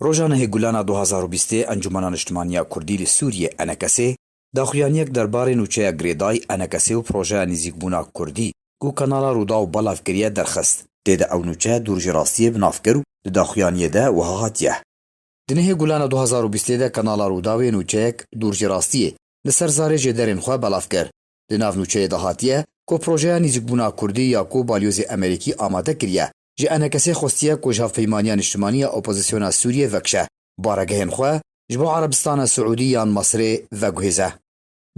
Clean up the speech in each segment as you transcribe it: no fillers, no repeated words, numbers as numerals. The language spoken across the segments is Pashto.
روژانه گولان 2020 انجمن اجتماعی کردی لسوریه انکسی داخویانیک درباره نوچه گریدای انکسی و پروژه نزیکبونا کردی گو کانالا رودا و بلافگریه درخست دیده او نوچه دورجراستی بنافگرو داخویانیه ده و هاتیه دنه گولان 2020 ده کانالا رودا و نوچه دورجراستیه لسر زاره جدرین خواه بلافگر دناف نوچه ده هاتیه کو پروژه نزیکبونا کردی یا کو بالیوز امریکی آماده کریه جه انکسی خوستیه کو جافیمانیان اجتماعی اپوزیسیون سوریه وکشه بارگهن خواه جبو عربستان سعودی یان مصر وگوهزه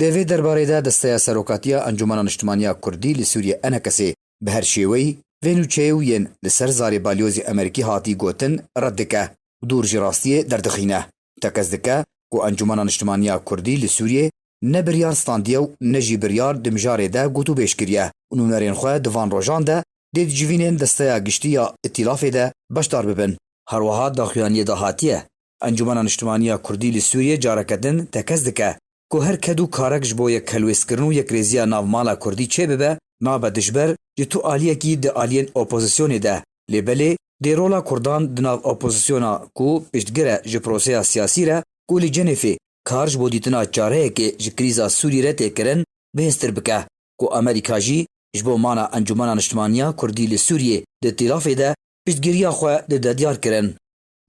دوی درباره ده دسته سروکاتیا انجمن اجتماعی کردی لسوریه انکسی به هر شیوی و نوچهوین لسر زاری بالیوز امریکی هاتی گوتن ردکه دور جراستیه دردخینه تکزدکه کو انجمن اجتماعی کردی لسوریه نه بریار ستاندیو نه جی بریار دمجاره ده گوتو بیشکریه و نمرین خواه دوان روژان ده دید جوینین دسته گشتی یا اتلاف ده بشدار ببن هر وها داخویانی ده هاتیه انجمن اجتماعی کردی لسوریه جارکدن تکزدکه کو هر کدو کارک جبو یک کلویسکرنو یک ریزیا ناومالا کردی چه ببه نابه دجبر جتو آلیه کی ده آلین اپوزیسیونی ده لیبلی دی رولا کردان دناو اپوزیسیونا کو پشتگره جپروسیا سیاسی را کو لی جنفی کارج بو دیتنا چاره که جکریزا سوری را تکرن بهستر بکه کو امریکا جی جبو مانا انجمن اجتماعی کردی لسوریه ده تلافه ده پشتگیریا خواه ده دادیار کرن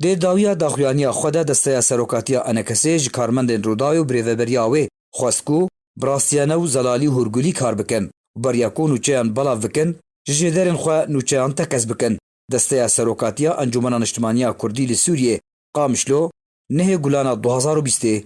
د داویا داخویانی خود دسته سروکاتیا انکسی جکارمند رودای و بریوبریاوی خواسکو براستیانو زلالی هرگولی کار بکن بریاکو نوچهان بلا بکن جدرن خو نوچهان تکس بکن دسته سروکاتیا انجمن اجتماعی کردی لسوریه قامشلو نه گولان 2020